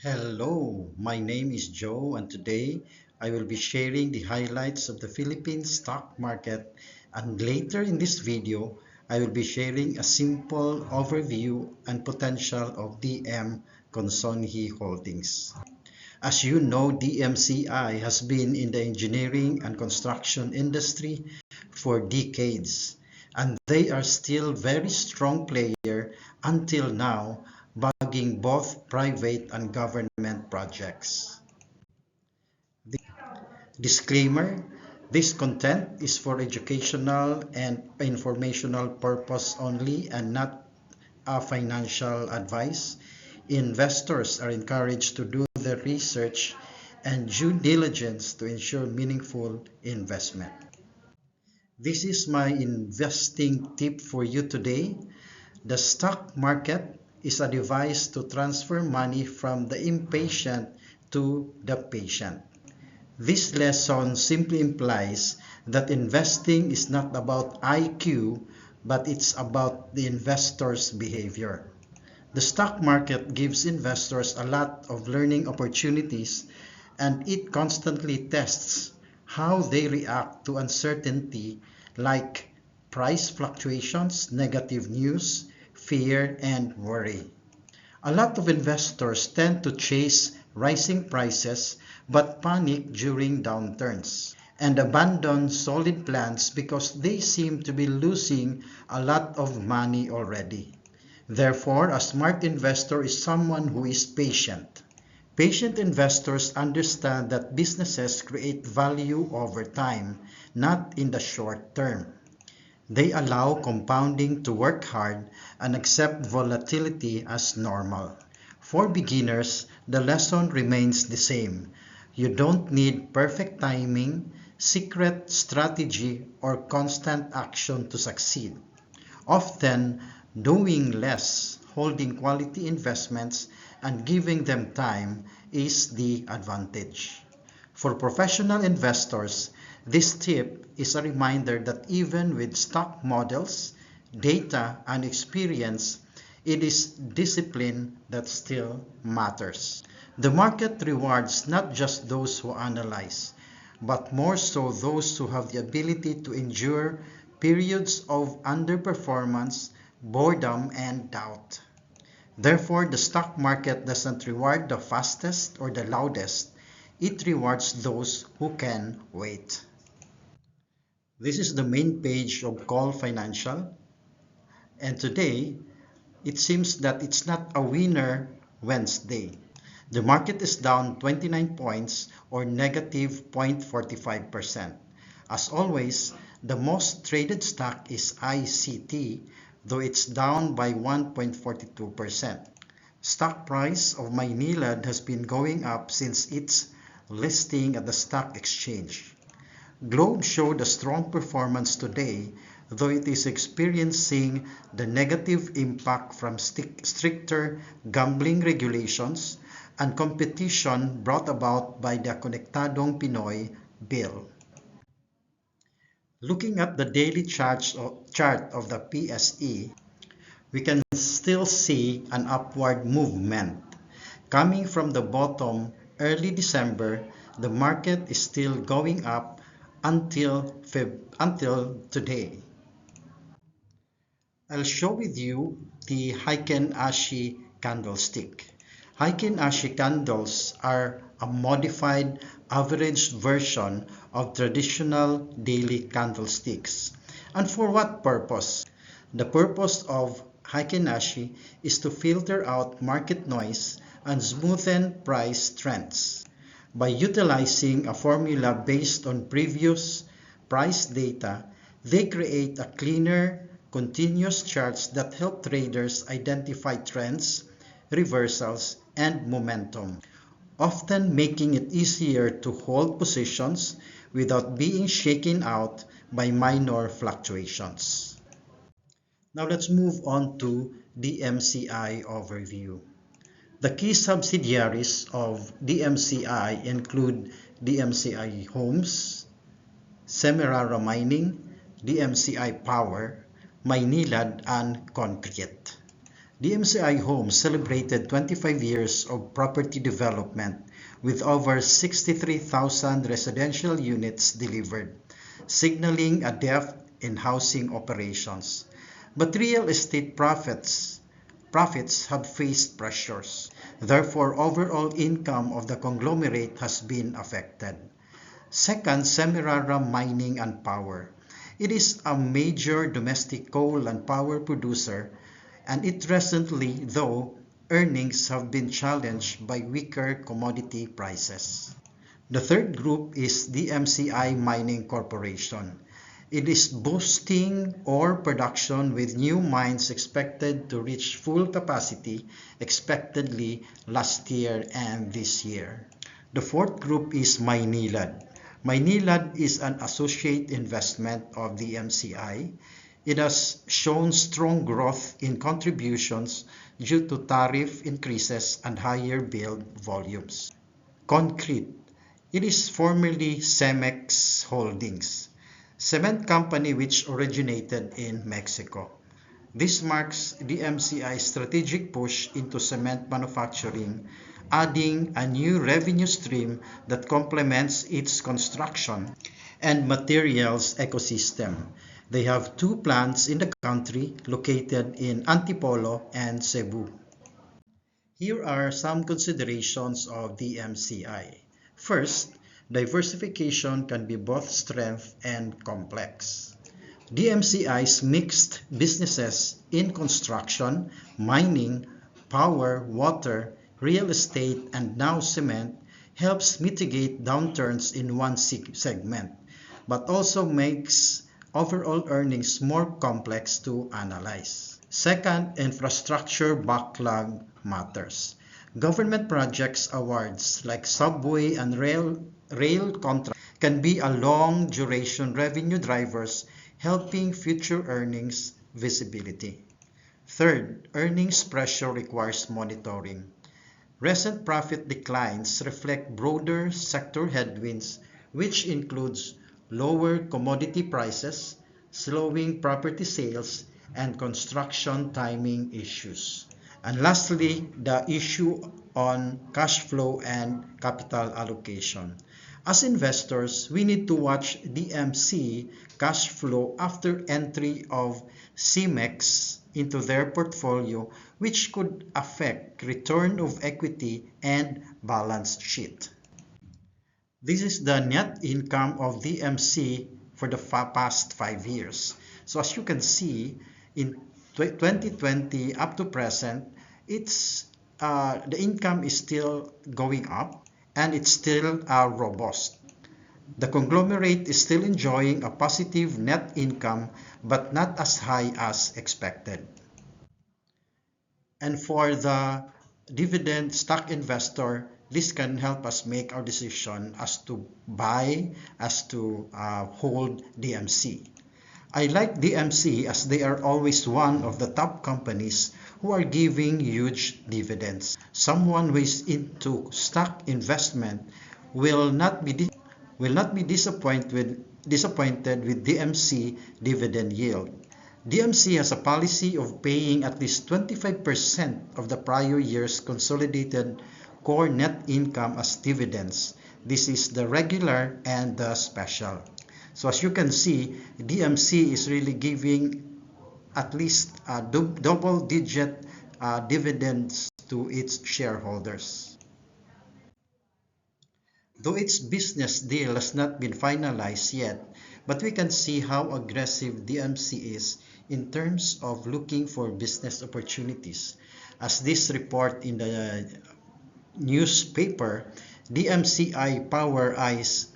Hello, my name is Joe, and today I will be sharing the highlights of the Philippine stock market. And later in this video, I will be sharing a simple overview and potential of DM Consonhi Holdings. As you know, DMCI has been in the engineering and construction industry for decades, and they are still very strong player until now, bagging both private and government projects. Disclaimer: this content is for educational and informational purpose only and not a financial advice. Investors are encouraged to do their research and due diligence to ensure meaningful investment. This is my investing tip for you today. The stock market is a device to transfer money from the impatient to the patient. This lesson simply implies that investing is not about IQ, but it's about the investor's behavior. The stock market gives investors a lot of learning opportunities, and it constantly tests how they react to uncertainty like price fluctuations, negative news, fear, and worry. A lot of investors tend to chase rising prices but panic during downturns and abandon solid plans because they seem to be losing a lot of money already. Therefore, a smart investor is someone who is patient. Patient investors understand that businesses create value over time, not in the short term. They allow compounding to work hard and accept volatility as normal. For beginners, the lesson remains the same. You don't need perfect timing, secret strategy, or constant action to succeed. Often, doing less, holding quality investments, and giving them time is the advantage. For professional investors, this tip is a reminder that even with stock models, data, and experience, it is discipline that still matters. The market rewards not just those who analyze, but more so those who have the ability to endure periods of underperformance, boredom, and doubt. Therefore, the stock market doesn't reward the fastest or the loudest. It rewards those who can wait. This is the main page of Call Financial, and today it seems that it's not a winner Wednesday. The market is down 29 points or negative 0.45%. As always, the most traded stock is ICT, though it's down by 1.42%. Stock price of Maynilad has been going up since its listing at the stock exchange. Globe showed a strong performance today, though it is experiencing the negative impact from stricter gambling regulations and competition brought about by the Konektadong Pinoy bill. Looking at the daily chart of the PSE, we can still see an upward movement. Coming from the bottom early December, the market is still going up until today. I'll show with you the Heiken Ashi candlestick. Heiken Ashi candles are a modified averaged version of traditional daily candlesticks. And for what purpose? The purpose of Heiken Ashi is to filter out market noise and smoothen price trends. By utilizing a formula based on previous price data, they create a cleaner, continuous charts that help traders identify trends, reversals, and momentum, often making it easier to hold positions without being shaken out by minor fluctuations. Now let's move on to DMCI overview. The key subsidiaries of DMCI include DMCI Homes, Semirara Mining, DMCI Power, Maynilad, and Concrete. DMCI Homes celebrated 25 years of property development with over 63,000 residential units delivered, signaling a depth in housing operations. But real estate profits have faced pressures. Therefore, overall income of the conglomerate has been affected. Second, Semirara Mining and Power. It is a major domestic coal and power producer, and it recently, though, earnings have been challenged by weaker commodity prices. The third group is DMCI Mining Corporation. It is boosting ore production with new mines expected to reach full capacity expectedly last year and this year. The fourth group is Maynilad. Maynilad is an associate investment of the MCI. It has shown strong growth in contributions due to tariff increases and higher build volumes. Concrete. It is formerly Cemex Holdings, cement company which originated in Mexico. This marks the MCI's strategic push into cement manufacturing, adding a new revenue stream that complements its construction and materials ecosystem. They have two plants in the country located in Antipolo and Cebu. Here are some considerations of the MCI. First, diversification can be both strength and complex. DMCI's mixed businesses in construction, mining, power, water, real estate, and now cement helps mitigate downturns in one segment, but also makes overall earnings more complex to analyze. Second, infrastructure backlog matters. Government projects awards like subway and rail contracts can be a long duration revenue drivers helping future earnings visibility. Third, earnings pressure requires monitoring. Recent profit declines reflect broader sector headwinds, which includes lower commodity prices, slowing property sales, and construction timing issues. And lastly, the issue on cash flow and capital allocation. As investors, we need to watch DMC cash flow after entry of CEMEX into their portfolio, which could affect return of equity and balance sheet. This is the net income of DMC for the past 5 years. So as you can see, in 2020 up to present, the income is still going up and it's still robust. The conglomerate is still enjoying a positive net income but not as high as expected. And for the dividend stock investor, this can help us make our decision as to buy, as to hold DMC. I like DMC as they are always one of the top companies who are giving huge dividends. Someone who is into stock investment will not be disappointed with DMC dividend yield. DMC has a policy of paying at least 25% of the prior year's consolidated core net income as dividends. This is the regular and the special. So as you can see, DMC is really giving at least double-digit dividends to its shareholders. Though its business deal has not been finalized yet, but we can see how aggressive DMC is in terms of looking for business opportunities. As this report in the newspaper, DMCI Power Eyes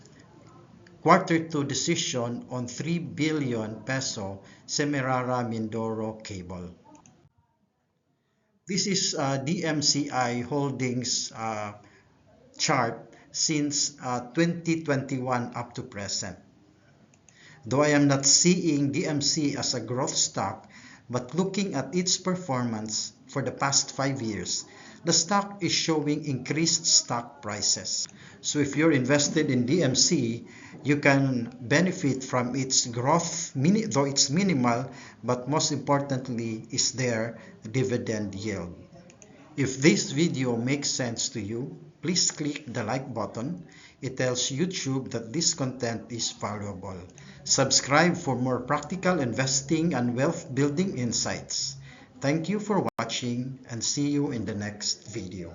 Quarter 2 decision on 3 billion peso Semirara Mindoro cable. This is DMCI Holdings chart since 2021 up to present. Though I am not seeing DMC as a growth stock, but looking at its performance for the past 5 years, the stock is showing increased stock prices. So if you're invested in DMC, You can benefit from its growth, though it's minimal, but most importantly is their dividend yield. If this video makes sense to you, please click the like button. It tells YouTube that this content is valuable. Subscribe for more practical investing and wealth building insights. Thank you for watching and see you in the next video.